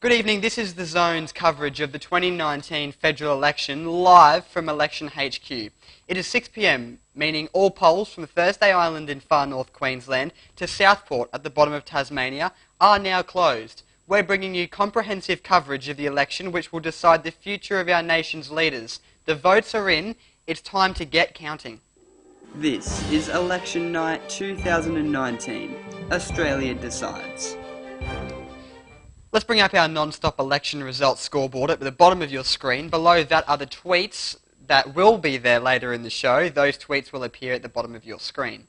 Good evening, this is The Zone's coverage of the 2019 federal election, live from Election HQ. It is 6 p.m, meaning all polls from Thursday Island in far north Queensland to Southport at the bottom of Tasmania are now closed. We're bringing you comprehensive coverage of the election which will decide the future of our nation's leaders. The votes are in, it's time to get counting. This is Election Night 2019. Australia decides. Let's bring up our non-stop election results scoreboard at the bottom of your screen. Below that are the tweets that will be there later in the show. Those tweets will appear at the bottom of your screen.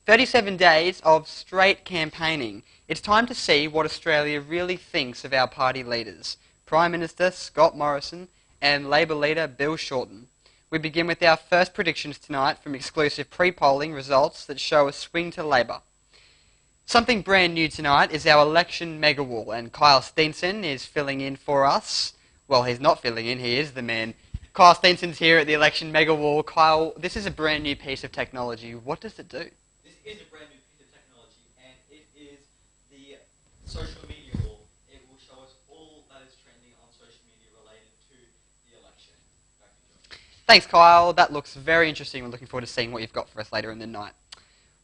37 days of straight campaigning. It's time to see what Australia really thinks of our party leaders, Prime Minister Scott Morrison and Labor leader Bill Shorten. We begin with our first predictions tonight from exclusive pre-polling results that show a swing to Labor. Something brand new tonight is our election mega wall, and Kyle Steenson is filling in for us. Well, he's not filling in, he is the man. Kyle Steenson's here at the election mega wall. Kyle, this is a brand new piece of technology. What does it do? This is a brand new piece of technology, and it is the social media wall. It will show us all that is trending on social media related to the election. Back to you. Thanks, Kyle. That looks very interesting. We're looking forward to seeing what you've got for us later in the night.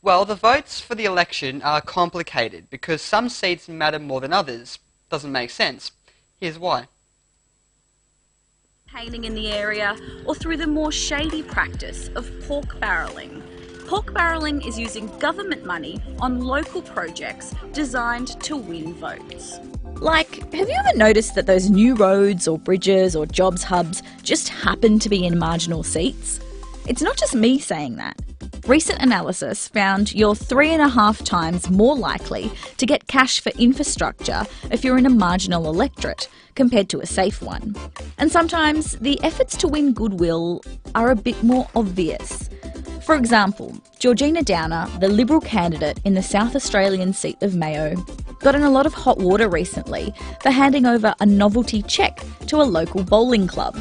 Well, the votes for the election are complicated because some seats matter more than others. Doesn't make sense. Here's why. Campaigning in the area, or through the more shady practice of pork barrelling. Pork barrelling is using government money on local projects designed to win votes. Like, have you ever noticed that those new roads or bridges or jobs hubs just happen to be in marginal seats? It's not just me saying that. Recent analysis found you're 3.5 times more likely to get cash for infrastructure if you're in a marginal electorate compared to a safe one. And sometimes the efforts to win goodwill are a bit more obvious. For example, Georgina Downer, the Liberal candidate in the South Australian seat of Mayo, got in a lot of hot water recently for handing over a novelty cheque to a local bowling club.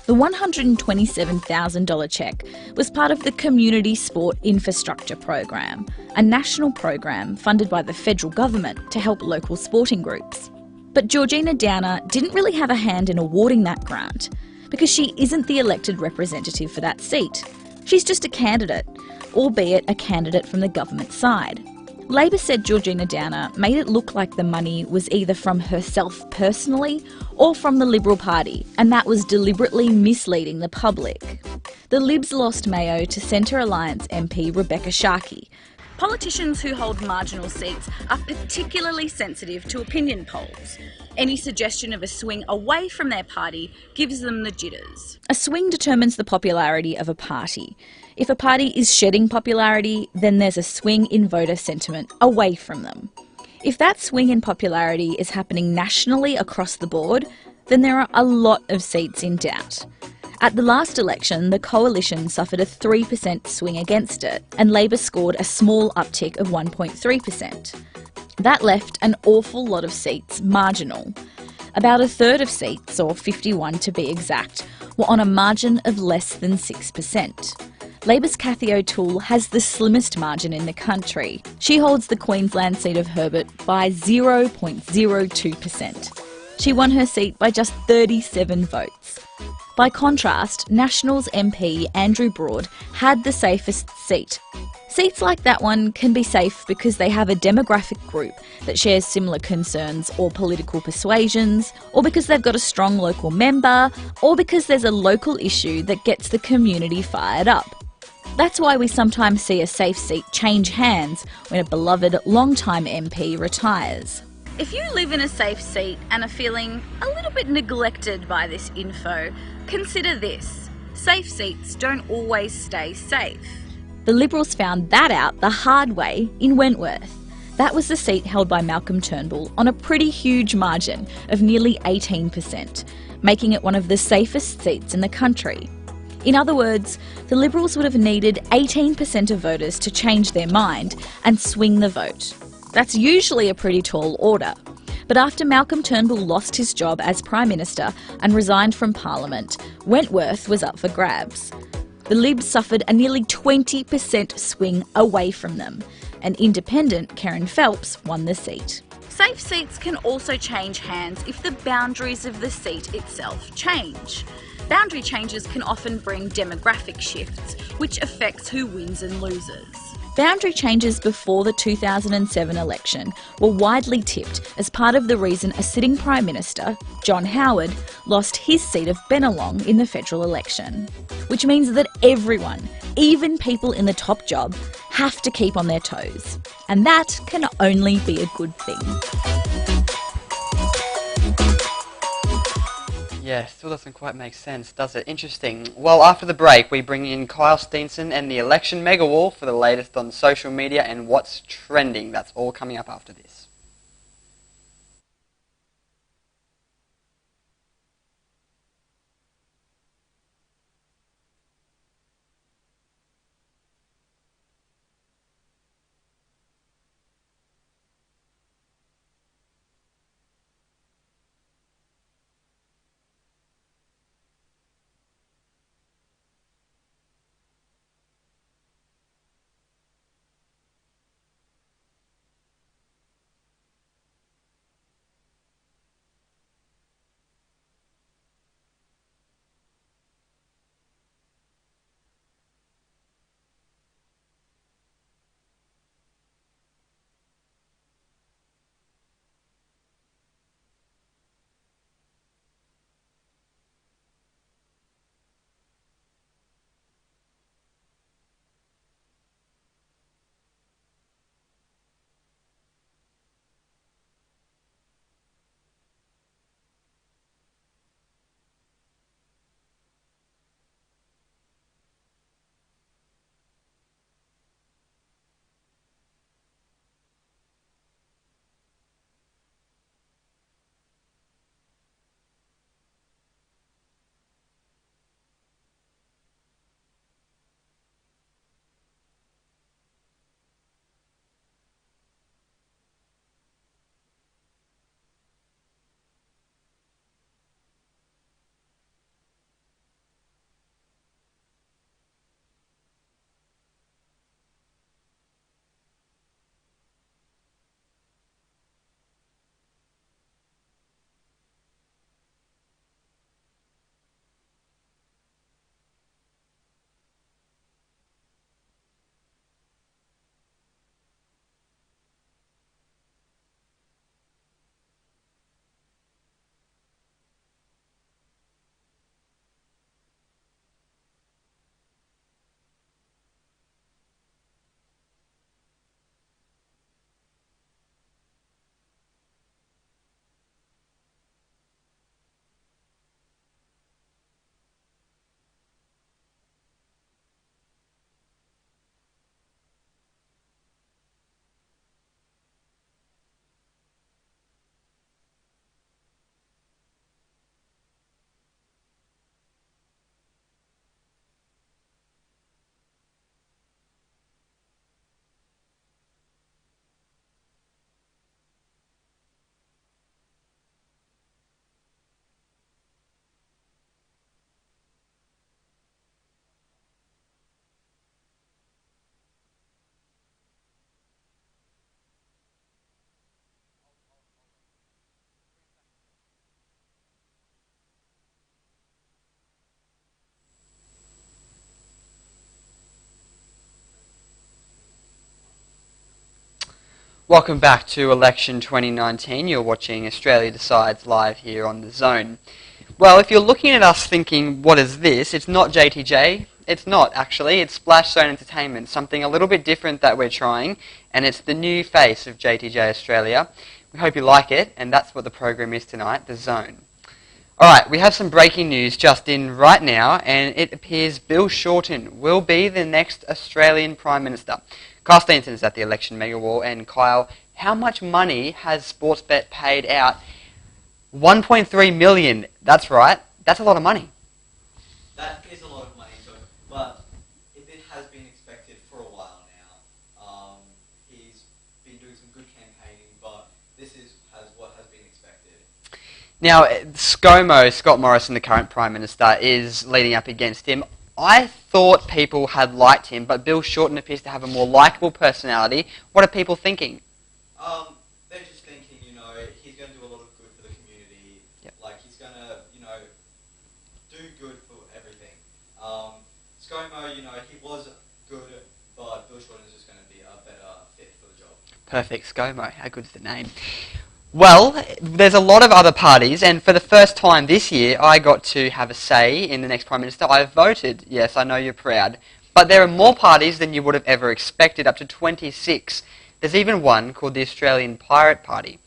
The $127,000 cheque was part of the Community Sport Infrastructure Program, a national program funded by the federal government to help local sporting groups. But Georgina Downer didn't really have a hand in awarding that grant because she isn't the elected representative for that seat. She's just a candidate, albeit a candidate from the government side. Labor said Georgina Downer made it look like the money was either from herself personally or from the Liberal Party, and that was deliberately misleading the public. The Libs lost Mayo to Centre Alliance MP Rebecca Sharkey. Politicians who hold marginal seats are particularly sensitive to opinion polls. Any suggestion of a swing away from their party gives them the jitters. A swing determines the popularity of a party. If a party is shedding popularity, then there's a swing in voter sentiment away from them. If that swing in popularity is happening nationally across the board, then there are a lot of seats in doubt. At the last election, the Coalition suffered a 3% swing against it, and Labor scored a small uptick of 1.3%. That left an awful lot of seats marginal. About a third of seats, or 51 to be exact, were on a margin of less than 6%. Labor's Cathy O'Toole has the slimmest margin in the country. She holds the Queensland seat of Herbert by 0.02%. She won her seat by just 37 votes. By contrast, Nationals MP Andrew Broad had the safest seat. Seats like that one can be safe because they have a demographic group that shares similar concerns or political persuasions, or because they've got a strong local member, or because there's a local issue that gets the community fired up. That's why we sometimes see a safe seat change hands when a beloved long-time MP retires. If you live in a safe seat and are feeling a little bit neglected by this info, consider this. Safe seats don't always stay safe. The Liberals found that out the hard way in Wentworth. That was the seat held by Malcolm Turnbull on a pretty huge margin of nearly 18%, making it one of the safest seats in the country. In other words, the Liberals would have needed 18% of voters to change their mind and swing the vote. That's usually a pretty tall order. But after Malcolm Turnbull lost his job as Prime Minister and resigned from Parliament, Wentworth was up for grabs. The Libs suffered a nearly 20% swing away from them, and independent Kerryn Phelps won the seat. Safe seats can also change hands if the boundaries of the seat itself change. Boundary changes can often bring demographic shifts, which affects who wins and loses. Boundary changes before the 2007 election were widely tipped as part of the reason a sitting Prime Minister, John Howard, lost his seat of Bennelong in the federal election. Which means that everyone, even people in the top job, have to keep on their toes. And that can only be a good thing. Yeah, still doesn't quite make sense, does it? Interesting. Well, after the break, we bring in Kyle Steenson and the Election Megawall for the latest on social media and what's trending. That's all coming up after this. Welcome back to Election 2019. You're watching Australia Decides live here on The Zone. Well, if you're looking at us thinking, what is this? It's not JTJ. it's not actually. It's Splash Zone Entertainment, something a little bit different that we're trying, and it's the new face of JTJ Australia. We hope you like it, and that's what the program is tonight, The Zone. Alright, we have some breaking news just in right now, and it appears Bill Shorten will be the next Australian Prime Minister. Kyle Stevenson is at the election mega war, and Kyle, how much money has Sportsbet paid out? 1.3 million. That's right. That's a lot of money. That is a lot of money, Joe, but it has been expected for a while now. He's been doing some good campaigning, but this is what has been expected. Now, ScoMo, Scott Morrison, the current Prime Minister, is leading up against him. I thought people had liked him, but Bill Shorten appears to have a more likeable personality. What are people thinking? They're just thinking, he's going to do a lot of good for the community. Yep. Like, he's going to, do good for everything. ScoMo, he was good, but Bill Shorten is just going to be a better fit for the job. Perfect, ScoMo. How good's the name? Well, there's a lot of other parties, and for the first time this year, I got to have a say in the next Prime Minister. I voted. Yes, I know you're proud. But there are more parties than you would have ever expected, up to 26. There's even one called the Australian Pirate Party.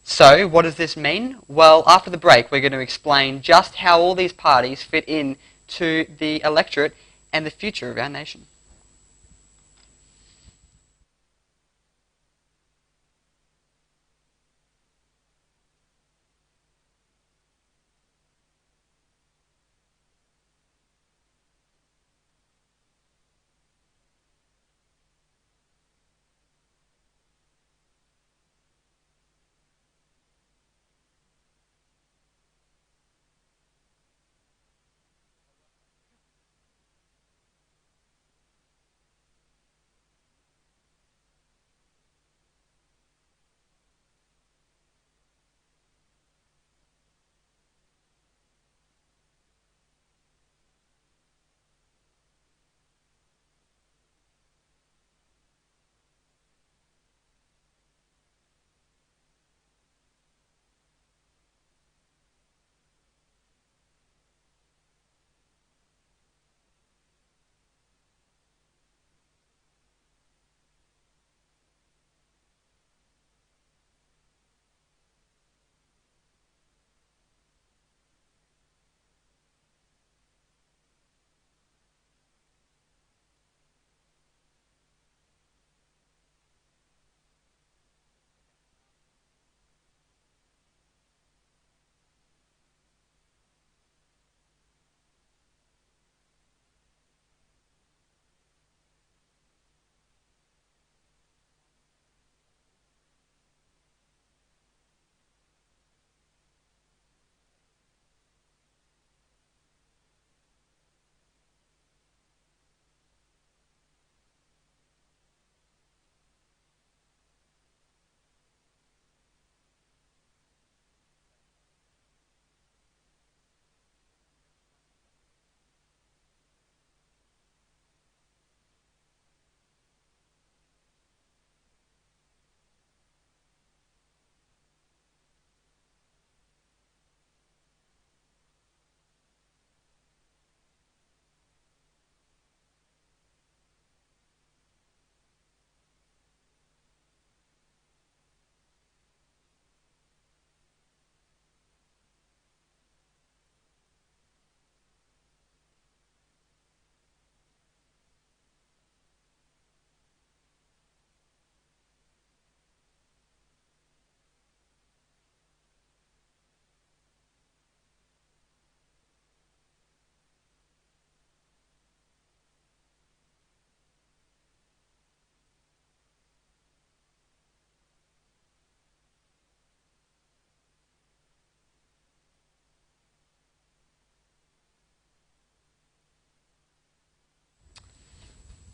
So, what does this mean? Well, after the break, we're going to explain just how all these parties fit in to the electorate and the future of our nation.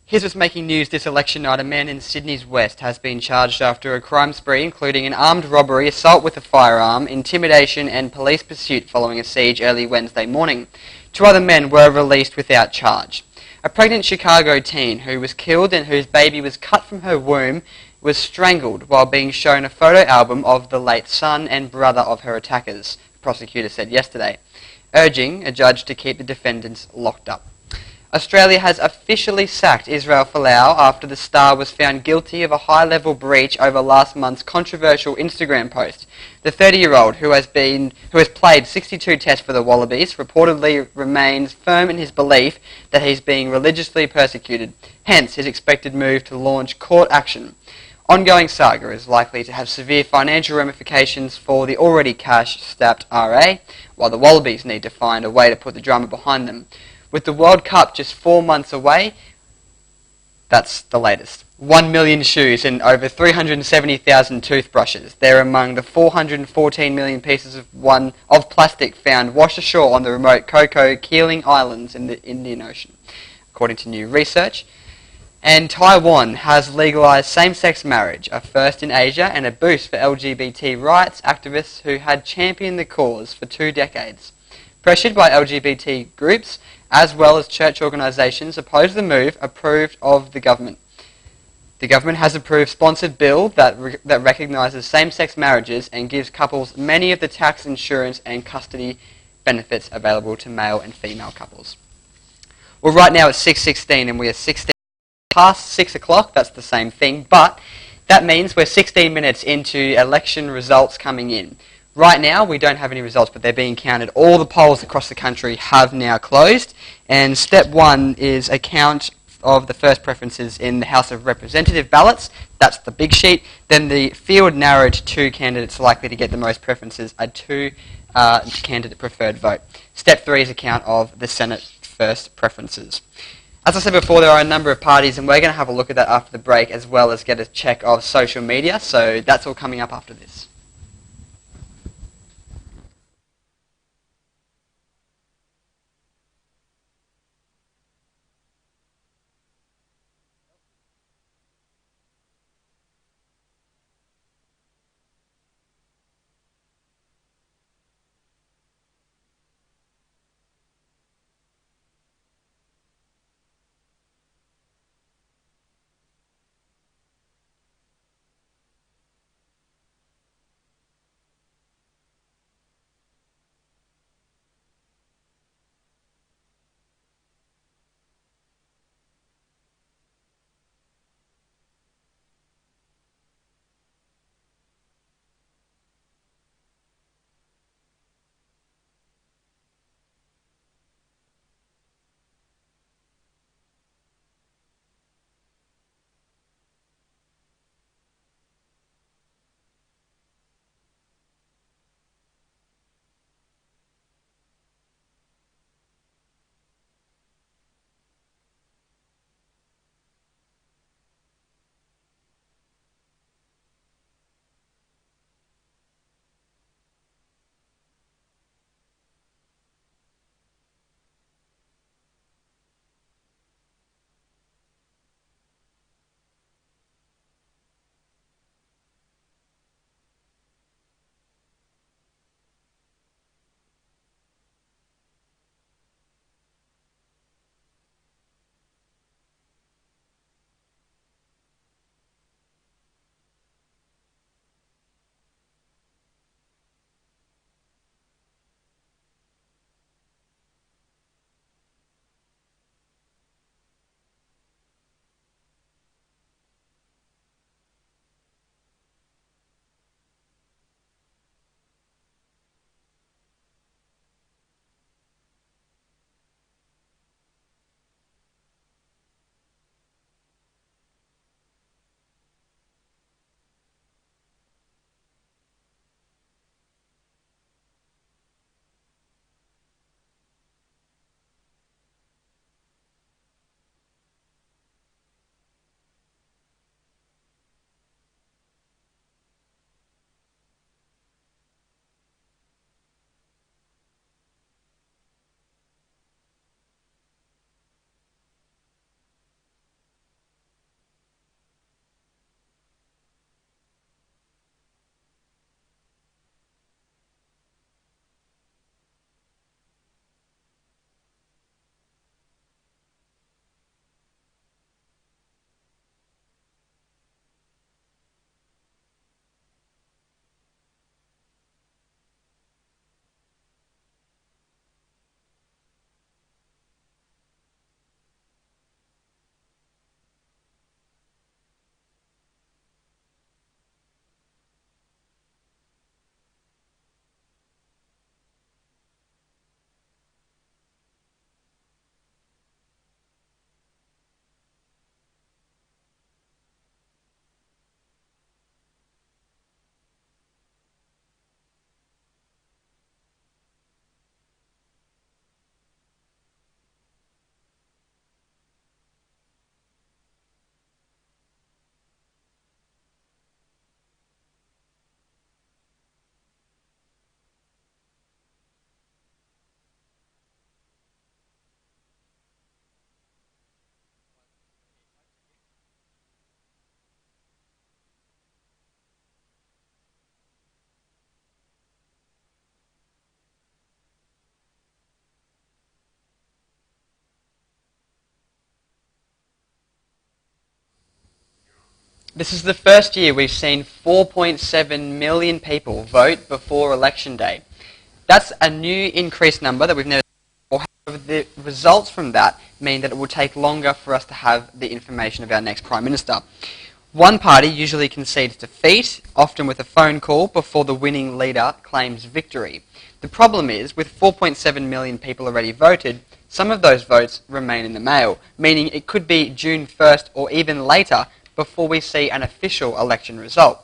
Here's what's making news this election night. A man in Sydney's West has been charged after a crime spree, including an armed robbery, assault with a firearm, intimidation and police pursuit following a siege early Wednesday morning. 2 other men were released without charge. A pregnant Chicago teen who was killed and whose baby was cut from her womb was strangled while being shown a photo album of the late son and brother of her attackers, the prosecutor said yesterday, urging a judge to keep the defendants locked up. Australia has officially sacked Israel Folau after the star was found guilty of a high-level breach over last month's controversial Instagram post. The 30-year-old, who has played 62 tests for the Wallabies, reportedly remains firm in his belief that he's being religiously persecuted, hence his expected move to launch court action. Ongoing saga is likely to have severe financial ramifications for the already cash-strapped RA, while the Wallabies need to find a way to put the drama behind them. With the World Cup just 4 months away, that's the latest. 1 million shoes and over 370,000 toothbrushes. They're among the 414 million pieces of plastic found washed ashore on the remote Coco Keeling Islands in the Indian Ocean, according to new research. And Taiwan has legalised same-sex marriage, a first in Asia and a boost for LGBT rights activists who had championed the cause for 2 decades. Pressured by LGBT groups, as well as church organisations, opposed the move approved of the government. The government has approved sponsored bill that recognises same-sex marriages and gives couples many of the tax, insurance and custody benefits available to male and female couples. Well, right now it's 6:16 and we are 16 past 6 o'clock. That's the same thing, but that means we're 16 minutes into election results coming in. Right now, we don't have any results, but they're being counted. All the polls across the country have now closed, and step 1 is a count of the first preferences in the House of Representative ballots. That's the big sheet. Then the field narrowed to 2 candidates likely to get the most preferences, a 2 candidate preferred vote. Step 3 is a count of the Senate first preferences. As I said before, there are a number of parties, and we're going to have a look at that after the break, as well as get a check of social media, so that's all coming up after this. This is the first year we've seen 4.7 million people vote before election day. That's a new increased number that we've never seen before. However, the results from that mean that it will take longer for us to have the information of our next Prime Minister. One party usually concedes defeat, often with a phone call, before the winning leader claims victory. The problem is, with 4.7 million people already voted, some of those votes remain in the mail, meaning it could be June 1st or even later before we see an official election result.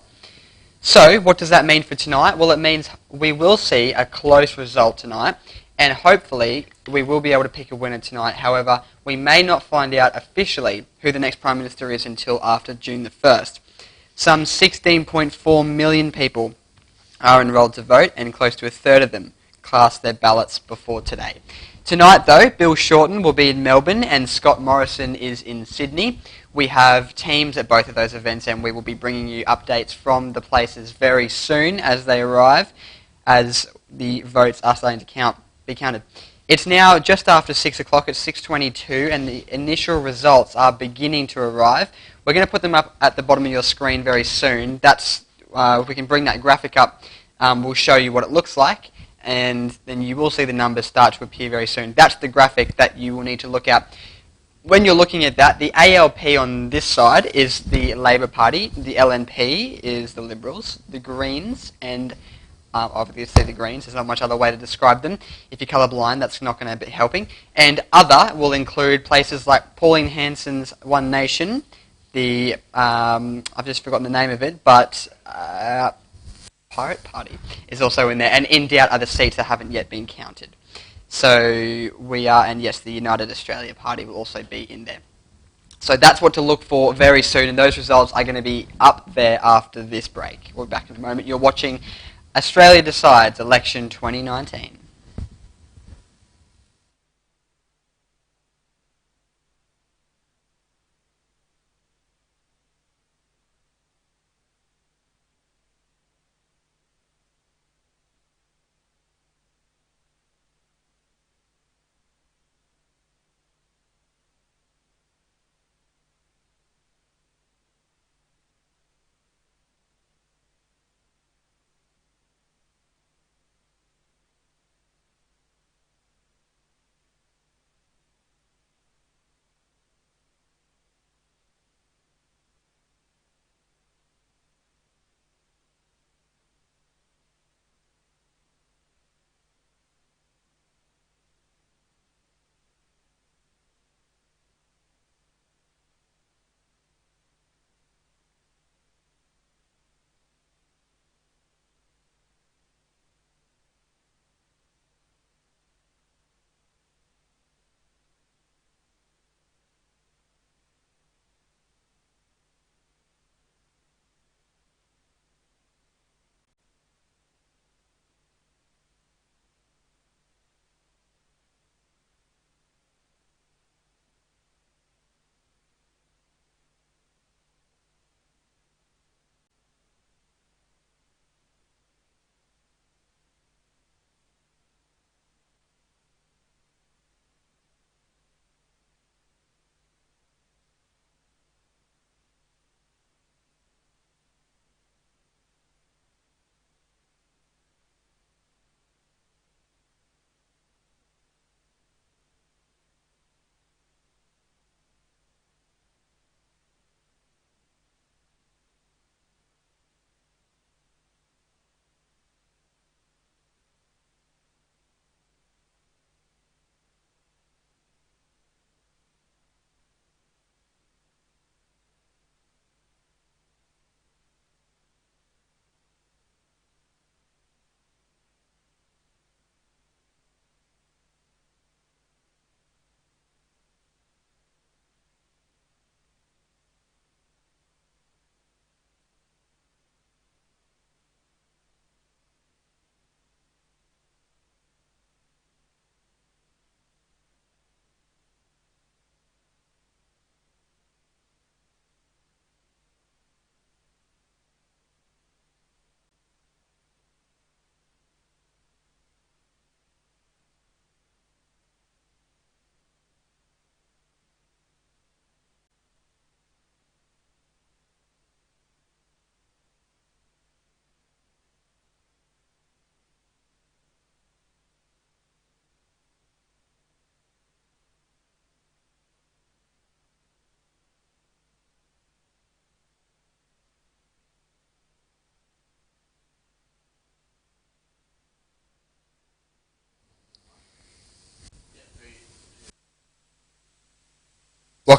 So, what does that mean for tonight? Well, it means we will see a close result tonight, and hopefully we will be able to pick a winner tonight. However, we may not find out officially who the next Prime Minister is until after June the 1st. Some 16.4 million people are enrolled to vote, and close to a third of them cast their ballots before today. Tonight, though, Bill Shorten will be in Melbourne and Scott Morrison is in Sydney. We have teams at both of those events, and we will be bringing you updates from the places very soon as they arrive, as the votes are starting to be counted. It's now just after 6 o'clock, it's 6:22, and the initial results are beginning to arrive. We're going to put them up at the bottom of your screen very soon. If we can bring that graphic up, we'll show you what it looks like, and then you will see the numbers start to appear very soon. That's the graphic that you will need to look at. When you're looking at that, the ALP on this side is the Labor Party, the LNP is the Liberals, the Greens, and obviously the Greens, there's not much other way to describe them. If you're colourblind, that's not going to be helping. And other will include places like Pauline Hanson's One Nation, I've just forgotten the name of it, but Pirate Party is also in there, and in doubt are the seats that haven't yet been counted. So and yes, the United Australia Party will also be in there. So that's what to look for very soon, and those results are going to be up there after this break. We'll be back in a moment. You're watching Australia Decides Election 2019.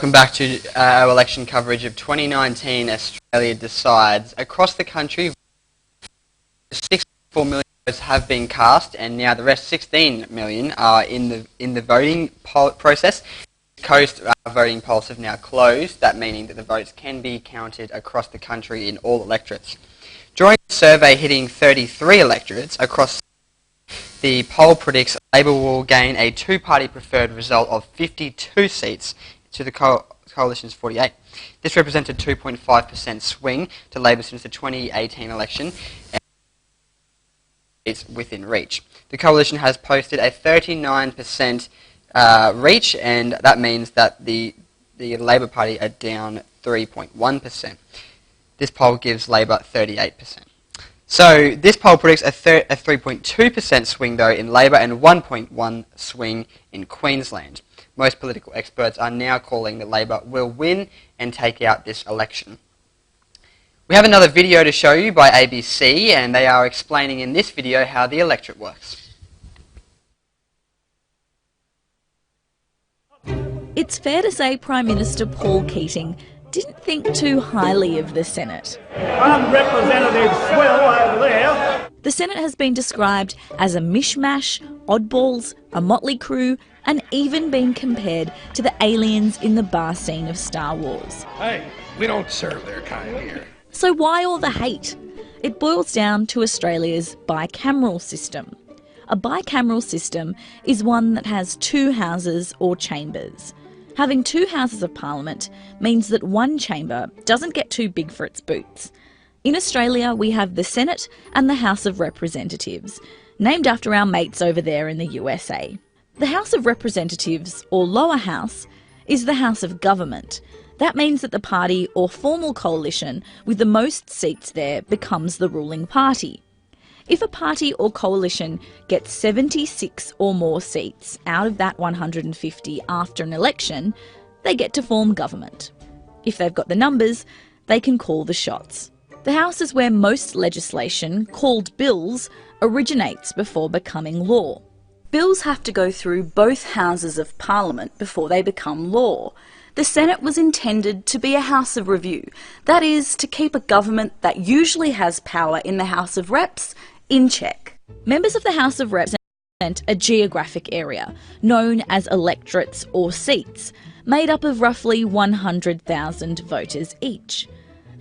welcome back to our election coverage of 2019 Australia Decides. Across the country, 64 million votes have been cast, and now the rest 16 million are in the voting process. Coast voting polls have now closed, that meaning that the votes can be counted across the country in all electorates. During the survey hitting 33 electorates across, the poll predicts Labor will gain a two-party preferred result of 52 seats to the coalition's 48. This represents a 2.5% swing to Labor since the 2018 election, and it's within reach. The coalition has posted a 39% reach, and that means that the Labor Party are down 3.1%. This poll gives Labor 38%. So this poll predicts a 3.2% swing though in Labor and 1.1% swing in Queensland. Most political experts are now calling that Labor will win and take out this election. We have another video to show you by ABC, and they are explaining in this video how the electorate works. It's fair to say Prime Minister Paul Keating didn't think too highly of the Senate. I'm Representative Swell over there. The Senate has been described as a mishmash, oddballs, a motley crew, and even been compared to the aliens in the bar scene of Star Wars. Hey, we don't serve their kind here. So why all the hate? It boils down to Australia's bicameral system. A bicameral system is one that has two houses or chambers. Having two houses of parliament means that one chamber doesn't get too big for its boots. In Australia, we have the Senate and the House of Representatives, named after our mates over there in the USA. The House of Representatives, or lower house, is the House of Government. That means that the party or formal coalition with the most seats there becomes the ruling party. If a party or coalition gets 76 or more seats out of that 150 after an election, they get to form government. If they've got the numbers, they can call the shots. The House is where most legislation, called bills, originates before becoming law. Bills have to go through both houses of Parliament before they become law. The Senate was intended to be a house of review, that is, to keep a government that usually has power in the House of Reps in check. Members of the House of Reps represent a geographic area, known as electorates or seats, made up of roughly 100,000 voters each.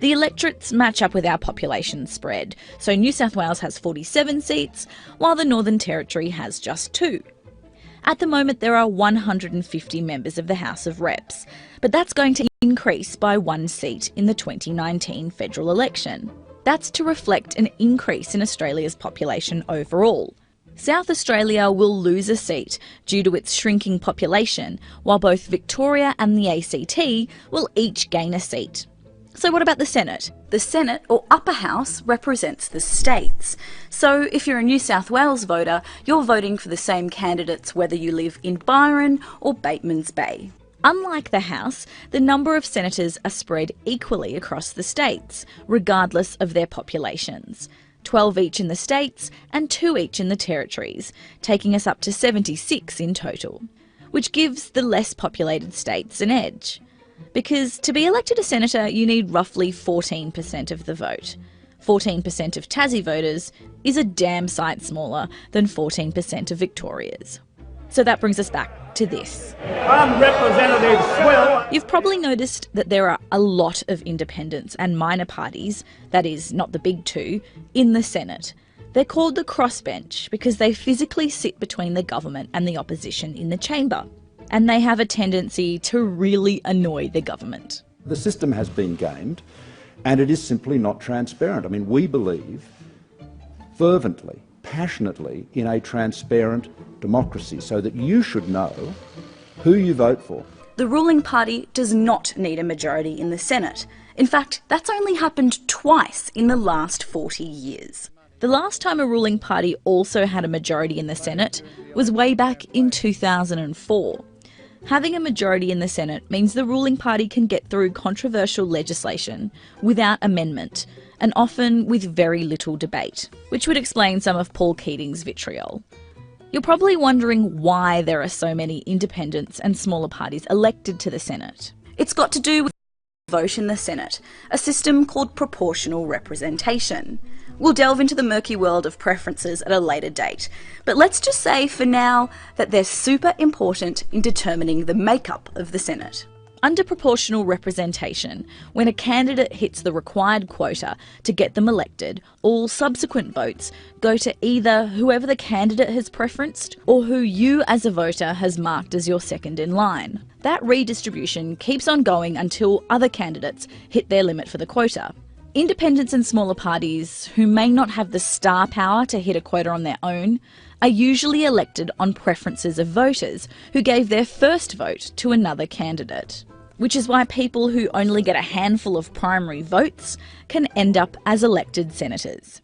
The electorates match up with our population spread, so New South Wales has 47 seats, while the Northern Territory has just 2. At the moment there are 150 members of the House of Reps, but that's going to increase by 1 seat in the 2019 federal election. That's to reflect an increase in Australia's population overall. South Australia will lose a seat due to its shrinking population, while both Victoria and the ACT will each gain a seat. So what about the Senate? The Senate, or upper house, represents the states. So if you're a New South Wales voter, you're voting for the same candidates whether you live in Byron or Batemans Bay. Unlike the House, the number of senators are spread equally across the states, regardless of their populations. 12 each in the states and 2 each in the territories, taking us up to 76 in total, which gives the less populated states an edge. Because to be elected a senator, you need roughly 14% of the vote. 14% of Tassie voters is a damn sight smaller than 14% of Victoria's. So that brings us back to this. I'm Representative Swell. You've probably noticed that there are a lot of independents and minor parties, that is, not the big two, in the Senate. They're called the crossbench because they physically sit between the government and the opposition in the chamber. And they have a tendency to really annoy the government. The system has been gamed, and it is simply not transparent. I mean, we believe fervently, passionately in a transparent democracy, so that you should know who you vote for. The ruling party does not need a majority in the Senate. In fact, that's only happened twice in the last 40 years. The last time a ruling party also had a majority in the Senate was way back in 2004. Having a majority in the Senate means the ruling party can get through controversial legislation without amendment, and often with very little debate, which would explain some of Paul Keating's vitriol. You're probably wondering why there are so many independents and smaller parties elected to the Senate. It's got to do with vote in the Senate, a system called proportional representation. We'll delve into the murky world of preferences at a later date, but let's just say for now that they're super important in determining the makeup of the Senate. Under proportional representation, when a candidate hits the required quota to get them elected, all subsequent votes go to either whoever the candidate has preferenced or who you as a voter has marked as your second in line. That redistribution keeps on going until other candidates hit their limit for the quota. Independents and smaller parties, who may not have the star power to hit a quota on their own, are usually elected on preferences of voters who gave their first vote to another candidate. Which is why people who only get a handful of primary votes can end up as elected senators.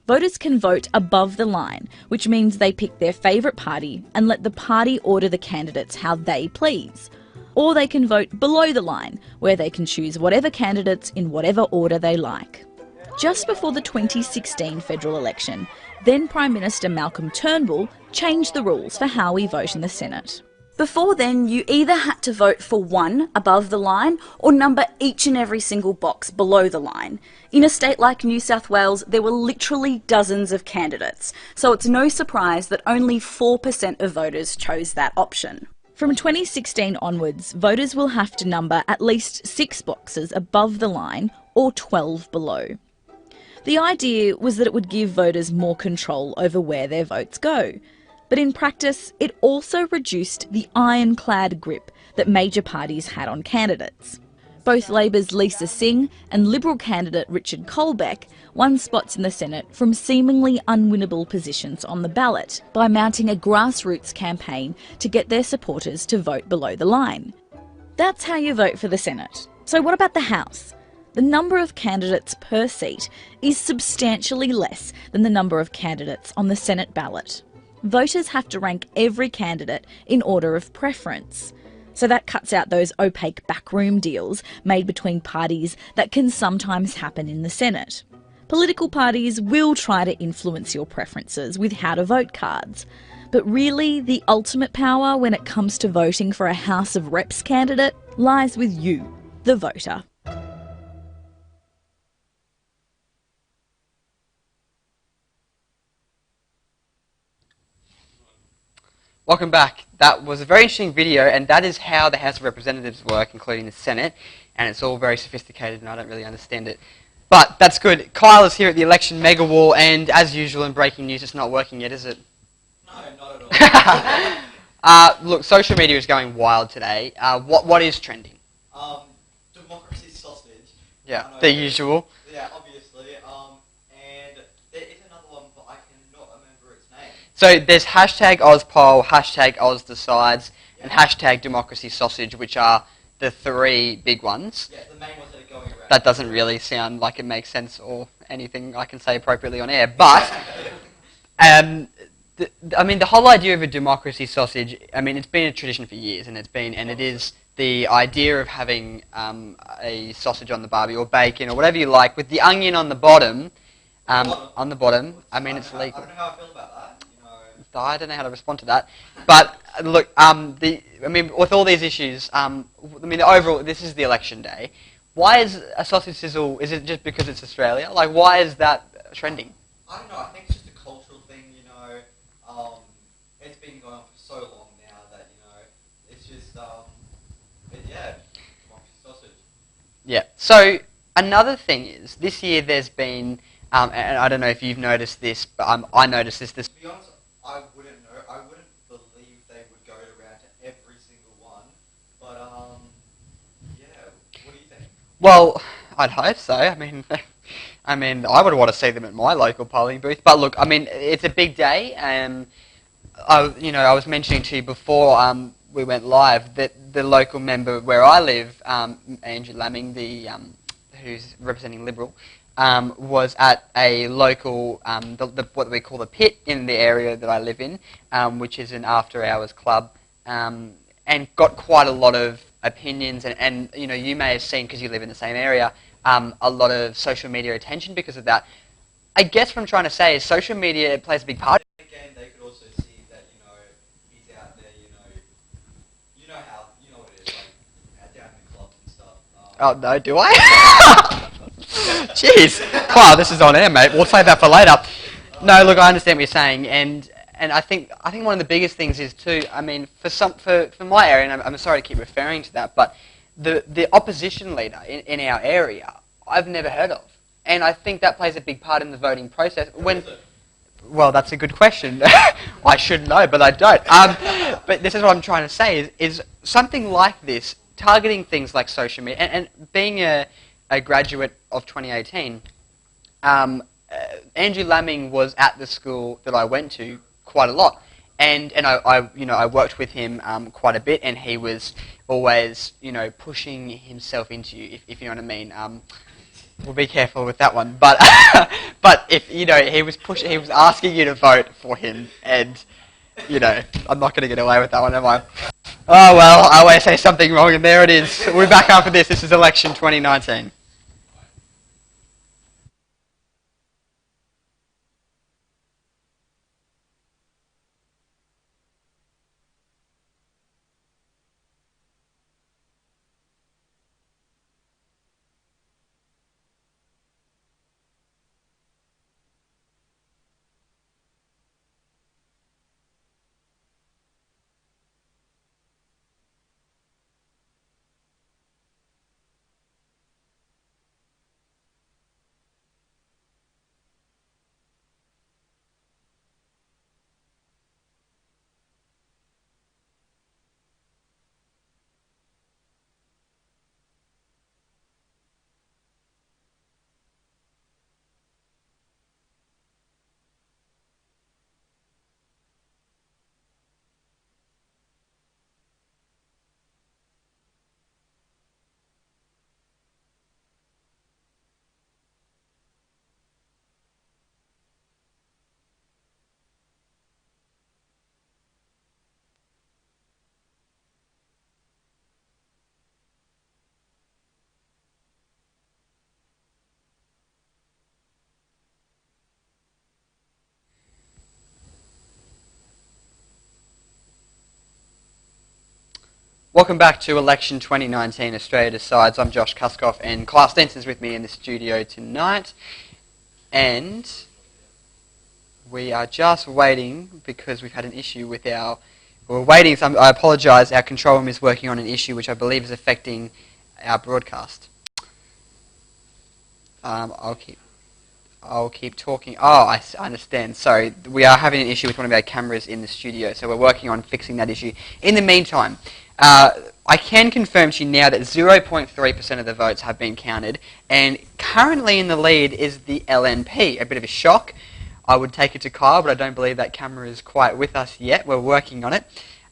Voters can vote above the line, which means they pick their favourite party and let the party order the candidates how they please. Or they can vote below the line, where they can choose whatever candidates in whatever order they like. Just before the 2016 federal election, then Prime Minister Malcolm Turnbull changed the rules for how we vote in the Senate. Before then, you either had to vote for one above the line or number each and every single box below the line. In a state like New South Wales, there were literally dozens of candidates, so it's no surprise that only 4% of voters chose that option. From 2016 onwards, voters will have to number at least 6 boxes above the line or 12 below. The idea was that it would give voters more control over where their votes go. But in practice, it also reduced the ironclad grip that major parties had on candidates. Both Labor's Lisa Singh and Liberal candidate Richard Colbeck won spots in the Senate from seemingly unwinnable positions on the ballot by mounting a grassroots campaign to get their supporters to vote below the line. That's how you vote for the Senate. So what about the House? The number of candidates per seat is substantially less than the number of candidates on the Senate ballot. Voters have to rank every candidate in order of preference. So that cuts out those opaque backroom deals made between parties that can sometimes happen in the Senate. Political parties will try to influence your preferences with how to vote cards. But really, the ultimate power when it comes to voting for a House of Reps candidate lies with you, the voter. Welcome back. That was a very interesting video, and that is how the House of Representatives work, including the Senate, and it's all very sophisticated and I don't really understand it. But that's good. Kyle is here at the election mega wall, and as usual in breaking news, it's not working yet, is it? No, not at all. Look, social media is going wild today. What is trending? Democracy sausage. Yeah, the usual. Yeah, obviously. And there is another one, but I cannot remember its name. So there's hashtag #OzPoll, hashtag #OzDecides, and hashtag Democracy Sausage, which are the 3 big ones. Yeah, the main ones that are going around. That doesn't really sound like it makes sense or anything I can say appropriately on air, but the whole idea of a democracy sausage, it's been a tradition for years, and it is the idea of having a sausage on the barbie or bacon or whatever you like with the onion on the bottom. On the bottom. It's legal. I don't know how I feel about that. I don't know how to respond to that, but look, with all these issues, overall, this is the election day. Why is a sausage sizzle? Is it just because it's Australia? Like, why is that trending? I don't know. I think it's just a cultural thing. It's been going on for so long now that it's just democracy sausage. Yeah. So another thing is this year there's been, and I don't know if you've noticed this, but I noticed this. To be honest, I wouldn't know. I wouldn't believe they would go around to every single one. But what do you think? Well, I'd hope so. I would want to see them at my local polling booth. But look, it's a big day. I was mentioning to you before we went live that the local member where I live, Andrew Laming, who's representing Liberal, was at a local, what we call the Pit in the area that I live in, which is an after-hours club, and got quite a lot of opinions, and you may have seen, because you live in the same area, a lot of social media attention because of that. I guess what I'm trying to say is social media plays a big part. Again, they could also see that he's out there. You know what it is like down in the clubs and Oh, no, do I? Jeez. Wow, this is on air, mate. We'll save that for later. No, look, I understand what you're saying, and I think one of the biggest things is too. I mean, for my area, and I'm sorry to keep referring to that, but the opposition leader in our area, I've never heard of, and I think that plays a big part in the voting process. Well, that's a good question. I should know, but I don't. But this is what I'm trying to say: is something like this targeting things like social media, and being a graduate of 2018. Andrew Lamming was at the school that I went to quite a lot, and I worked with him quite a bit, and he was always pushing himself into you, if you know what I mean. We'll be careful with that one, but but if he was asking you to vote for him, and I'm not going to get away with that one, am I? Oh well, I always say something wrong, and there it is. We're back after this. This is election 2019. Welcome back to Election 2019 Australia Decides. I'm Josh Kuskoff, and Kyle Stenson's with me in the studio tonight. And we are just waiting because we've had an issue with we're waiting, so I apologise, our control room is working on an issue which I believe is affecting our broadcast. I'll keep talking. Oh, I understand. Sorry, we are having an issue with one of our cameras in the studio, so we're working on fixing that issue. In the meantime, I can confirm to you now that 0.3% of the votes have been counted, and currently in the lead is the LNP. A bit of a shock. I would take it to Kyle, but I don't believe that camera is quite with us yet. We're working on it.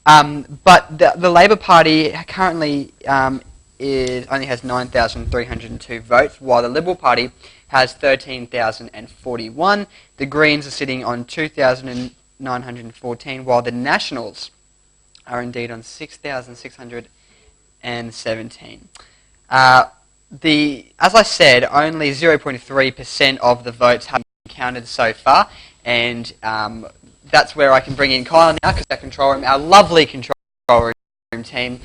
But the Labor Party currently only has 9,302 votes, while the Liberal Party has 13,041. The Greens are sitting on 2,914, while the Nationals are indeed on 6,617. As I said, only 0.3% of the votes have been counted so far, and that's where I can bring in Kyle now, because our lovely control room team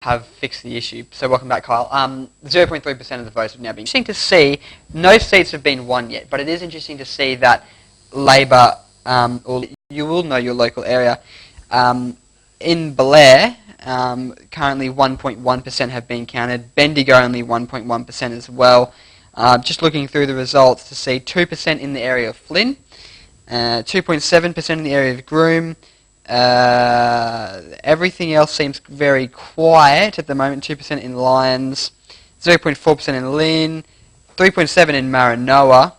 have fixed the issue. So welcome back, Kyle. 0.3% of the votes have now been. Interesting to see, no seats have been won yet, but it is interesting to see that Labor, or you will know your local area, in Blair, currently 1.1% have been counted. Bendigo only 1.1% as well. Just looking through the results to see 2% in the area of Flynn, 2.7% in the area of Groom. Everything else seems very quiet at the moment. 2% in Lyons, 0.4% in Lynn, 3.7% in Maranoa,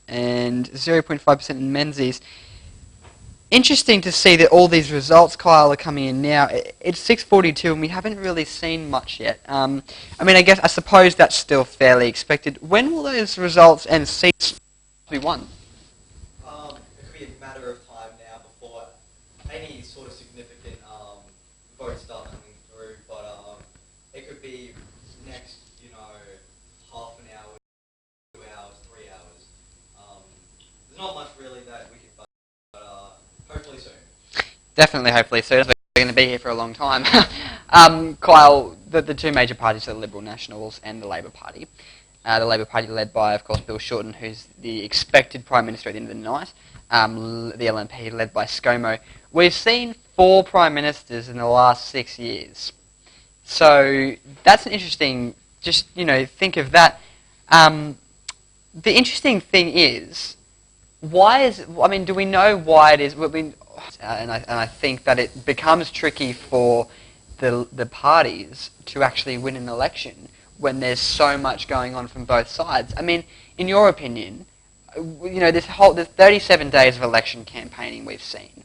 and 0.5% in Menzies. Interesting to see that all these results, Kyle, are coming in now. It's 6:42 and we haven't really seen much yet. I mean, I suppose that's still fairly expected. When will those results and seats be won? It could be a matter of time now before any sort of significant votes start coming through, but it could be next, half an hour, 2 hours, 3 hours. There's not much really that we could, but hopefully soon. Definitely, hopefully soon. We're going to be here for a long time. Kyle, the two major parties are the Liberal Nationals and the Labor Party. The Labor Party led by, of course, Bill Shorten, who's the expected Prime Minister at the end of the night. The LNP led by ScoMo. We've seen 4 Prime Ministers in the last 6 years. So that's an interesting, just, think of that. The interesting thing is, do we know why it is? And I think that it becomes tricky for the parties to actually win an election when there's so much going on from both sides. I mean, in your opinion, the 37 days of election campaigning we've seen,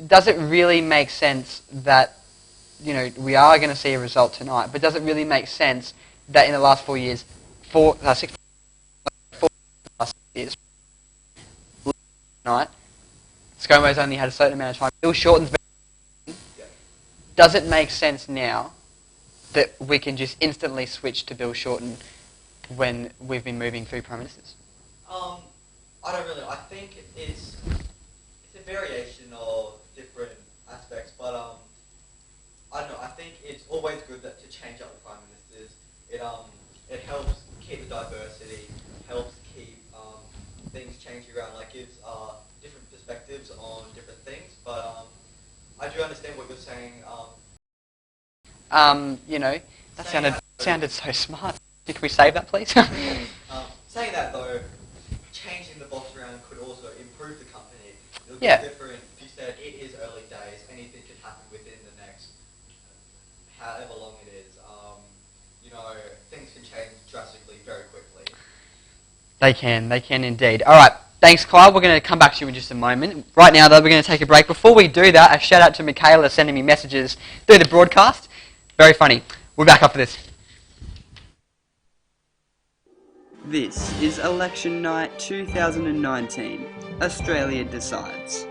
does it really make sense that, we are going to see a result tonight, but does it really make sense that in the last 4 years, 4 last years, tonight, ScoMo's only had a certain amount of time. Bill Shorten's been. Does it make sense now that we can just instantly switch to Bill Shorten when we've been moving through prime ministers? I don't really. I think it's a variation of different aspects, but I don't know. I think it's always good to change up the prime ministers. It helps keep the diversity, helps keep things changing around, gives different perspectives on different things. But I do understand what you're saying. That sounded so smart. Can we save that, please? Saying that though, changing the boss around could also improve the company. It'll be Yeah. different. If you said it is early days, anything could happen within the next however long it is. Things can change drastically very quickly. They can indeed. All right, thanks, Kyle. We're going to come back to you in just a moment. Right now, though, we're going to take a break. Before we do that, a shout out to Michaela sending me messages through the broadcast. Very funny. We're back after this. This is Election Night 2019. Australia decides.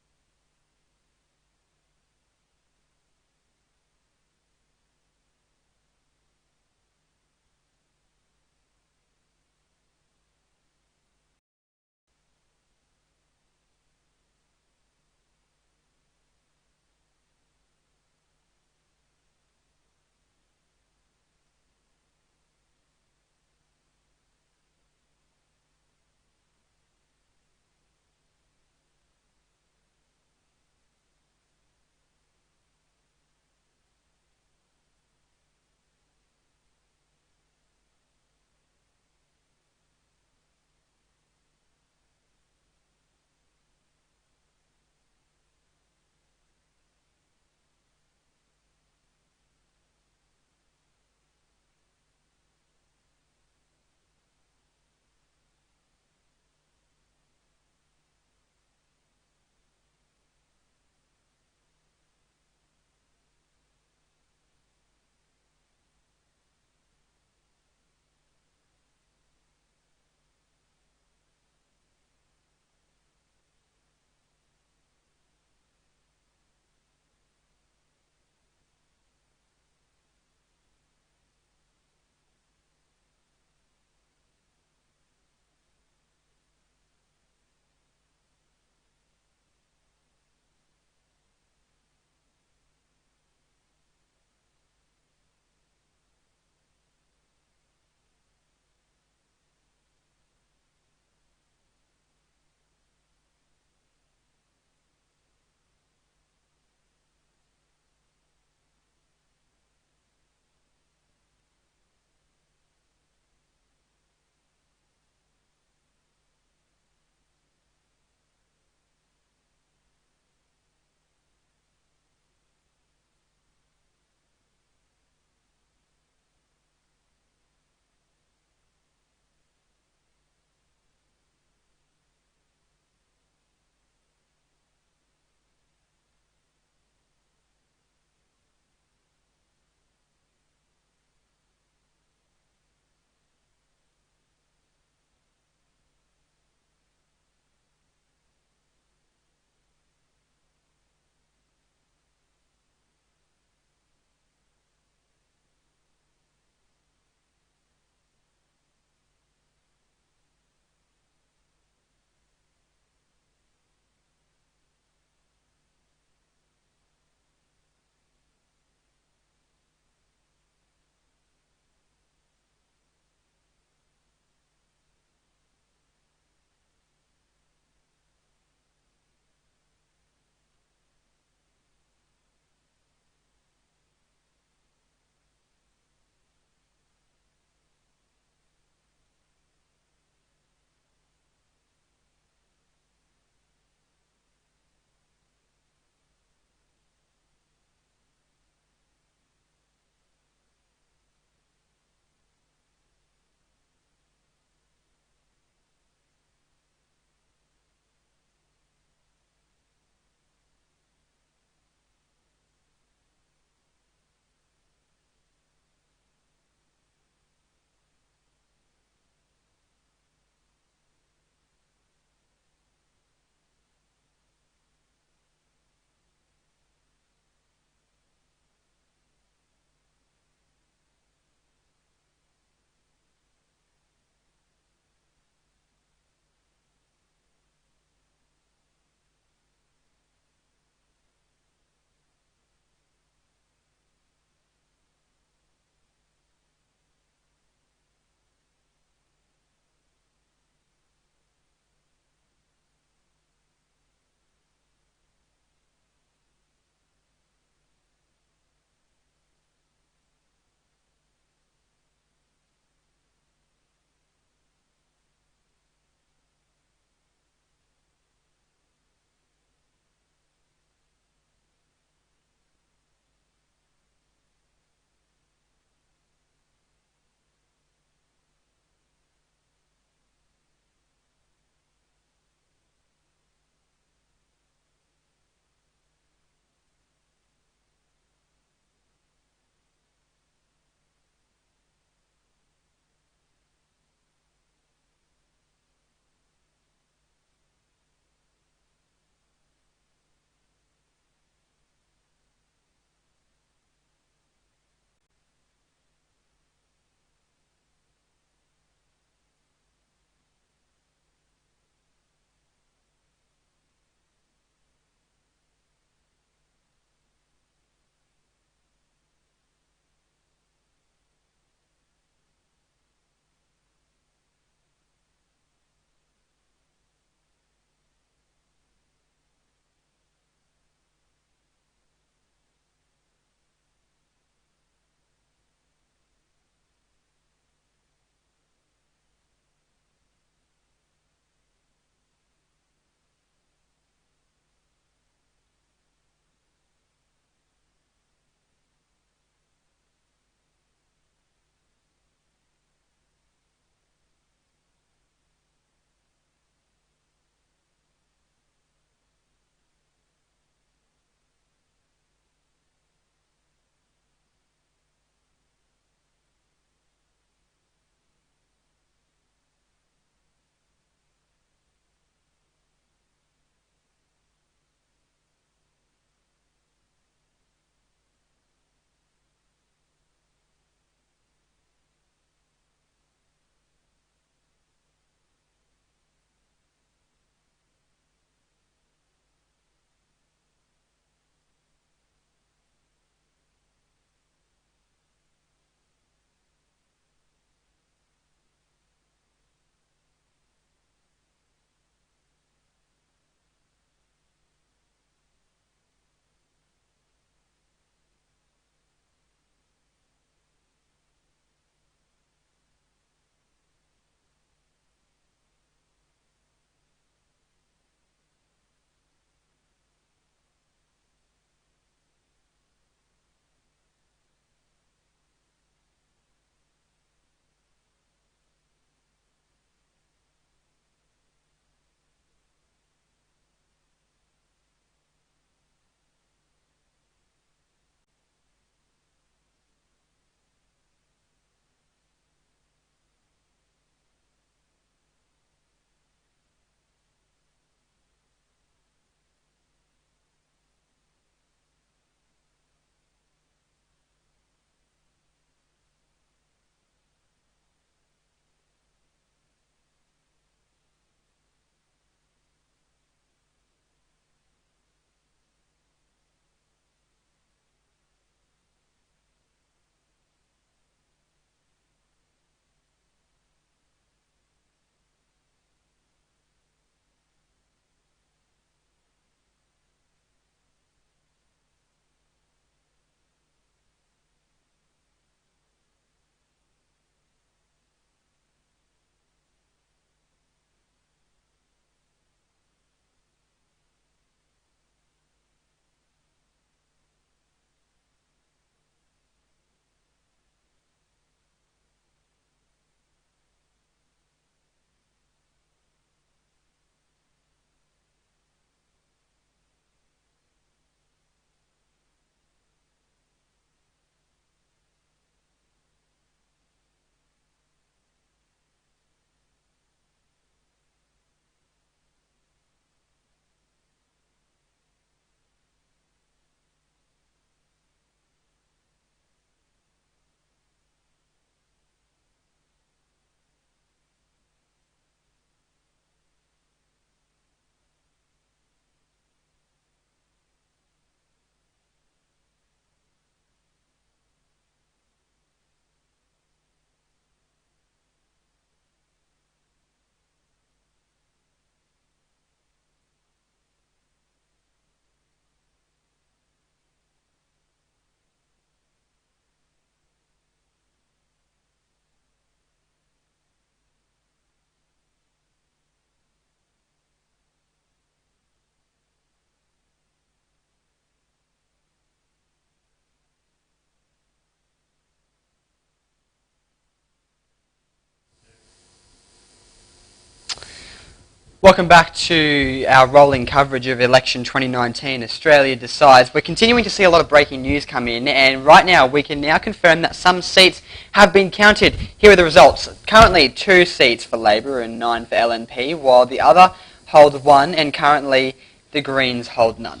Welcome back to our rolling coverage of election 2019, Australia Decides. We're continuing to see a lot of breaking news come in, and right now we can now confirm that some seats have been counted. Here are the results. Currently 2 seats for Labor and 9 for LNP, while the other holds 1, and currently the Greens hold none.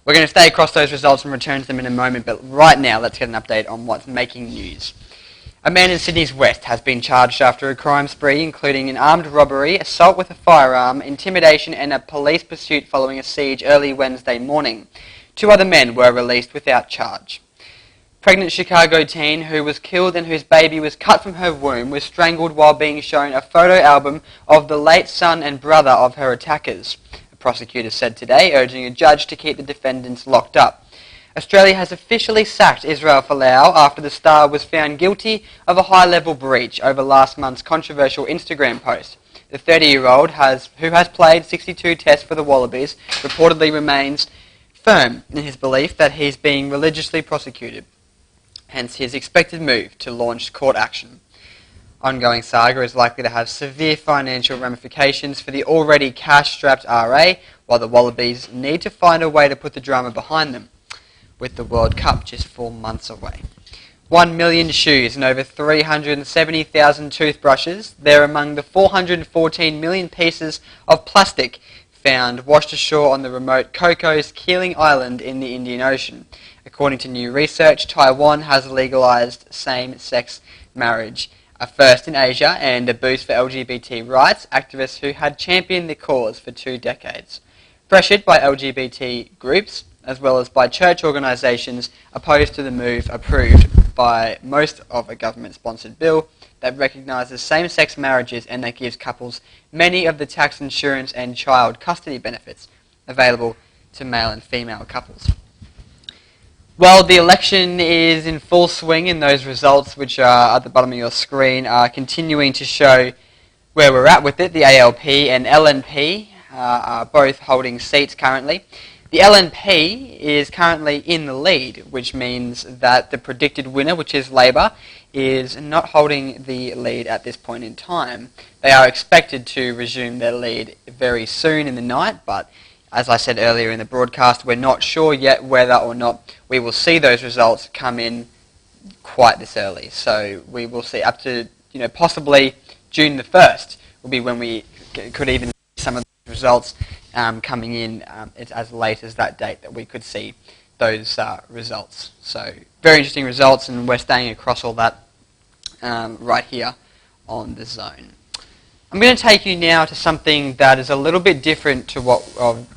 We're going to stay across those results and return to them in a moment, but right now let's get an update on what's making news. A man in Sydney's West has been charged after a crime spree, including an armed robbery, assault with a firearm, intimidation and a police pursuit following a siege early Wednesday morning. 2 other men were released without charge. Pregnant Chicago teen who was killed and whose baby was cut from her womb was strangled while being shown a photo album of the late son and brother of her attackers, a prosecutor said today, urging a judge to keep the defendants locked up. Australia has officially sacked Israel Folau after the star was found guilty of a high-level breach over last month's controversial Instagram post. The 30-year-old, who has played 62 tests for the Wallabies, reportedly remains firm in his belief that he's being religiously prosecuted, hence his expected move to launch court action. Ongoing saga is likely to have severe financial ramifications for the already cash-strapped RA, while the Wallabies need to find a way to put the drama behind them, with the World Cup just 4 months away. 1 million shoes and over 370,000 toothbrushes. They're among the 414 million pieces of plastic found washed ashore on the remote Cocos Keeling Island in the Indian Ocean. According to new research, Taiwan has legalised same-sex marriage, a first in Asia and a boost for LGBT rights activists who had championed the cause for 2 decades. Pressured by LGBT groups, as well as by church organisations opposed to the move approved by most of a government-sponsored bill that recognises same-sex marriages and that gives couples many of the tax, insurance and child custody benefits available to male and female couples. Well, the election is in full swing, and those results, which are at the bottom of your screen, are continuing to show where we're at with it. The ALP and LNP are both holding seats currently. The LNP is currently in the lead, which means that the predicted winner, which is Labor, is not holding the lead at this point in time. They are expected to resume their lead very soon in the night, but as I said earlier in the broadcast, we're not sure yet whether or not we will see those results come in quite this early. So we will see up to, possibly June the 1st will be when we could even see some of the results coming in. It's as late as that date that we could see those results. So very interesting results, and we're staying across all that right here on The Zone. I'm going to take you now to something that is a little bit different to what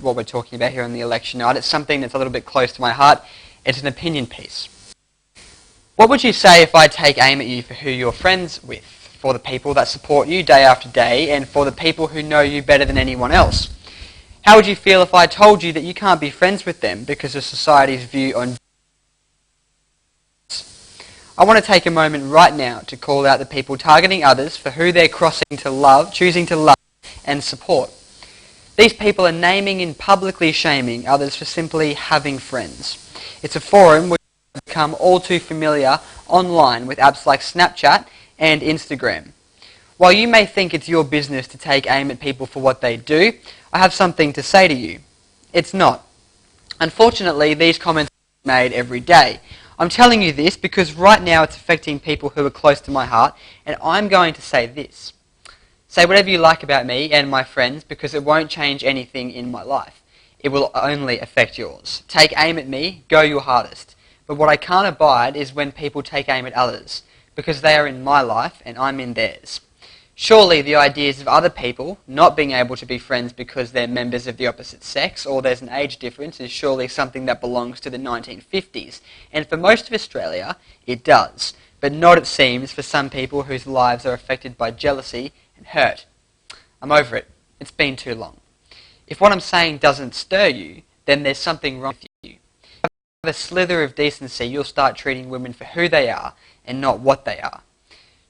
we're talking about here on the election night. It's something that's a little bit close to my heart. It's an opinion piece. What would you say if I take aim at you for who you're friends with, for the people that support you day after day, and for the people who know you better than anyone else? How would you feel if I told you that you can't be friends with them because of society's view on... I want to take a moment right now to call out the people targeting others for who they're choosing to love and support. These people are naming and publicly shaming others for simply having friends. It's a forum which has become all too familiar online with apps like Snapchat and Instagram. While you may think it's your business to take aim at people for what they do, I have something to say to you. It's not. Unfortunately, these comments are made every day. I'm telling you this because right now it's affecting people who are close to my heart, and I'm going to say this. Say whatever you like about me and my friends, because it won't change anything in my life. It will only affect yours. Take aim at me, go your hardest. But what I can't abide is when people take aim at others, because they are in my life and I'm in theirs. Surely the ideas of other people not being able to be friends because they're members of the opposite sex or there's an age difference is surely something that belongs to the 1950s. And for most of Australia, it does. But not, it seems, for some people whose lives are affected by jealousy and hurt. I'm over it. It's been too long. If what I'm saying doesn't stir you, then there's something wrong with you. If you have a slither of decency, you'll start treating women for who they are and not what they are.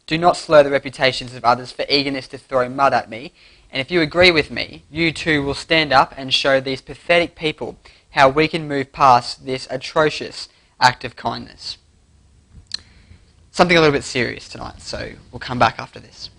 Do not slur the reputations of others for eagerness to throw mud at me, and if you agree with me, you too will stand up and show these pathetic people how we can move past this atrocious act of kindness. Something a little bit serious tonight, so we'll come back after this.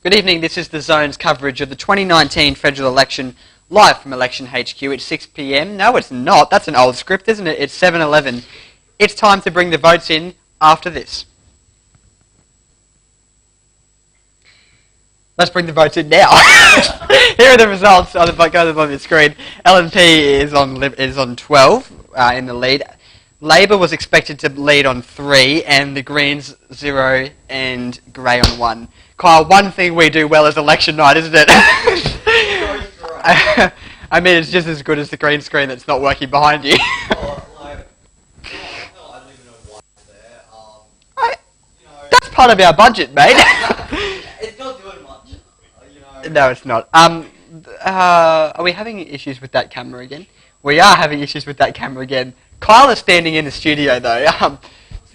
Good evening, this is the Zone's coverage of the 2019 federal election, live from Election HQ at 6 p.m. No, it's not. That's an old script, isn't it? It's 7:11. It's time to bring the votes in after this. Let's bring the votes in now. Here are the results on the bottom of the screen. LNP is on 12 in the lead. Labor was expected to lead on 3, and the Greens 0 and Grey on 1. Kyle, one thing we do well is election night, isn't it? I mean, it's just as good as the green screen that's not working behind you. That's part of our budget, mate. It's not doing much, No, it's not. Are we having issues with that camera again? We are having issues with that camera again. Kyle is standing in the studio, though.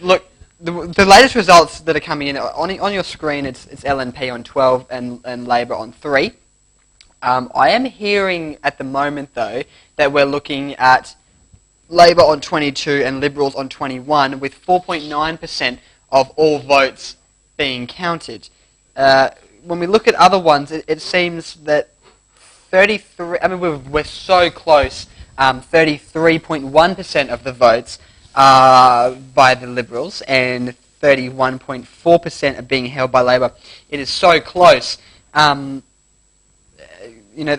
Look, the latest results that are coming in on your screen, it's LNP on 12 and Labor on 3. I am hearing at the moment, though, that we're looking at Labor on 22 and Liberals on 21, with 4.9% of all votes being counted. When we look at other ones, it seems that 33. I mean, we're so close. 33.1% of the votes are by the Liberals, and 31.4% are being held by Labor. It is so close. The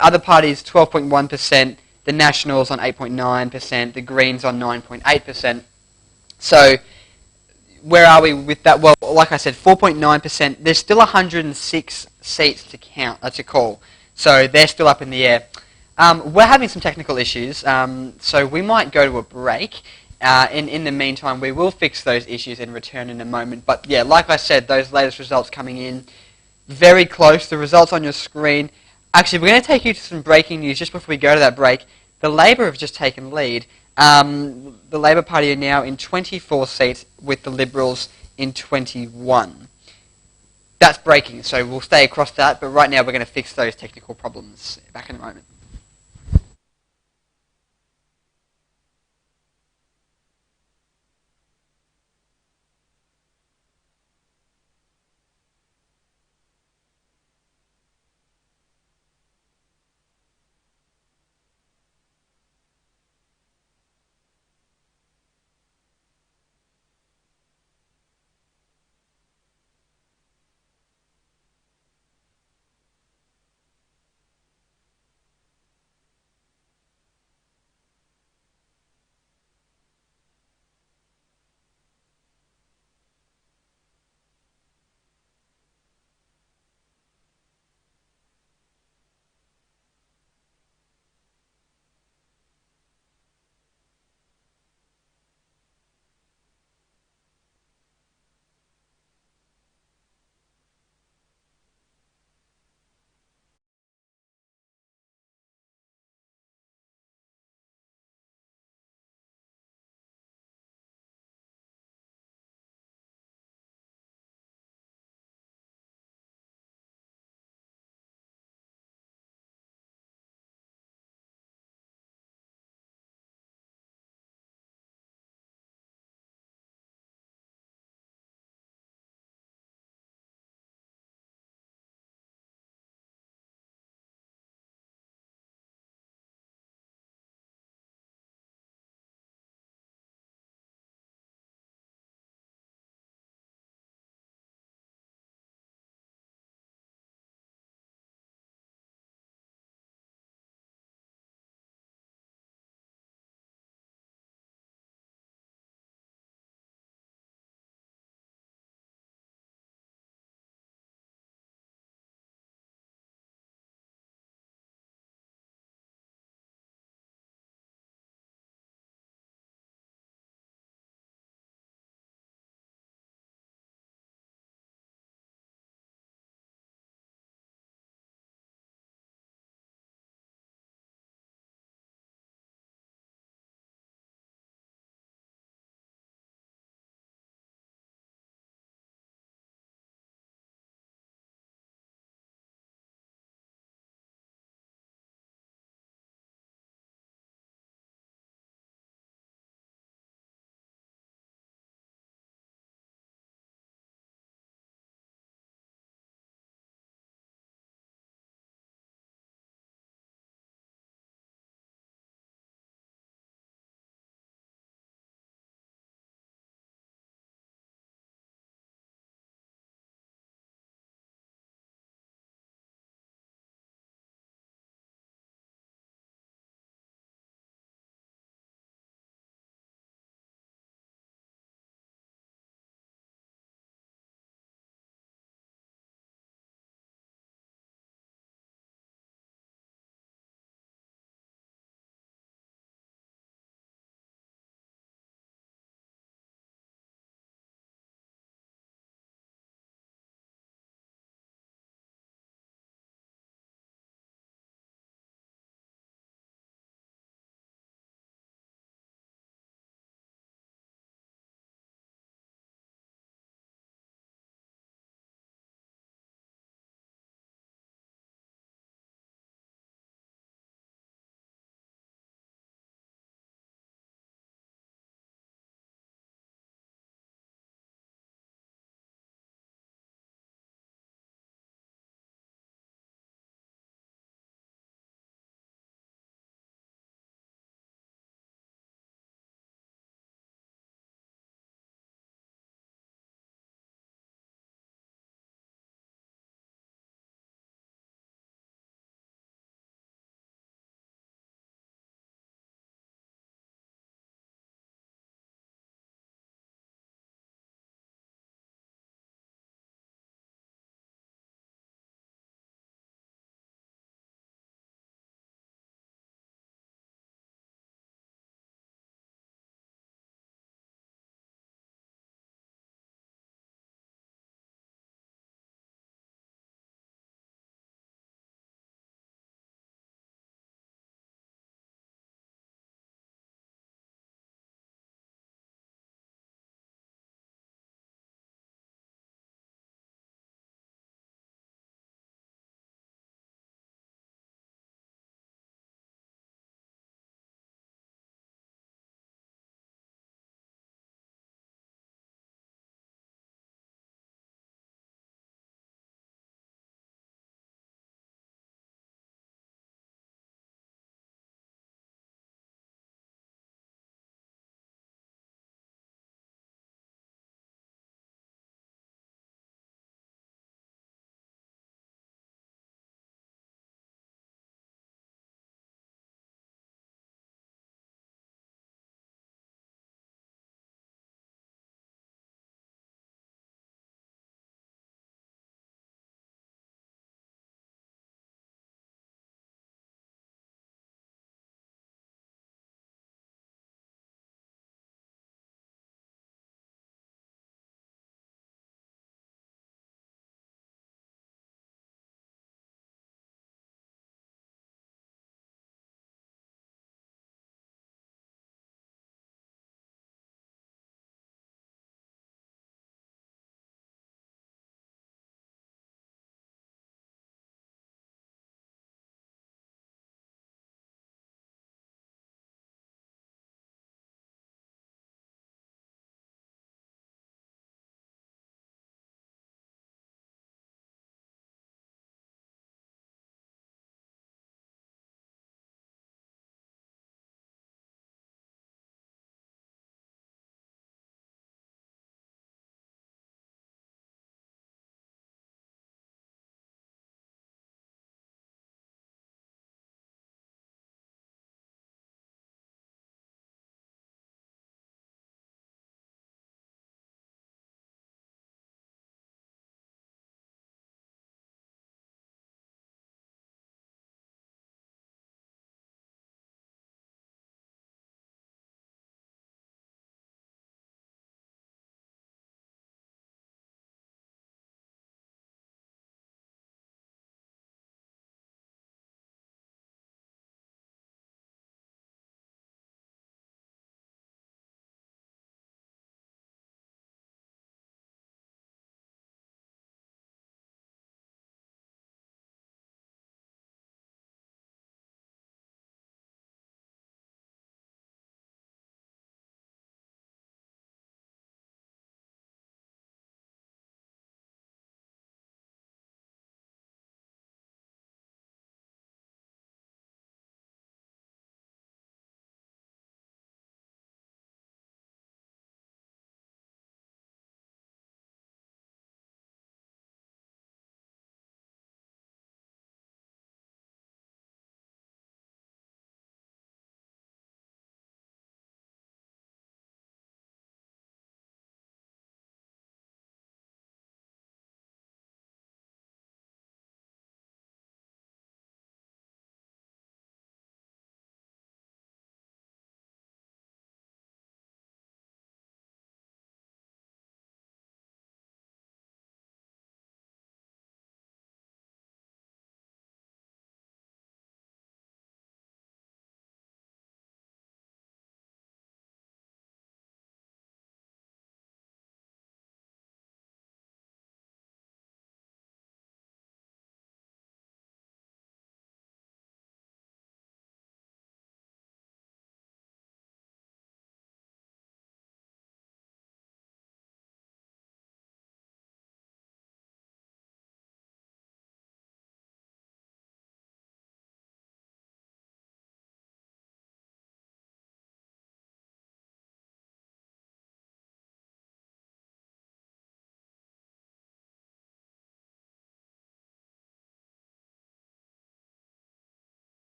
other parties 12.1%, the Nationals on 8.9%, the Greens on 9.8%. So where are we with that? Well, like I said, 4.9%. There's still 106 seats to call. So they're still up in the air. We're having some technical issues, so we might go to a break. In the meantime, we will fix those issues and return in a moment. But yeah, like I said, those latest results coming in, very close. The results on your screen. Actually, we're going to take you to some breaking news just before we go to that break. The Labor have just taken lead. The Labor Party are now in 24 seats, with the Liberals in 21. That's breaking, so we'll stay across that. But right now, we're going to fix those technical problems. Back in a moment.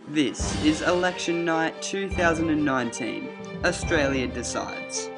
This is Election Night 2019. Australia decides.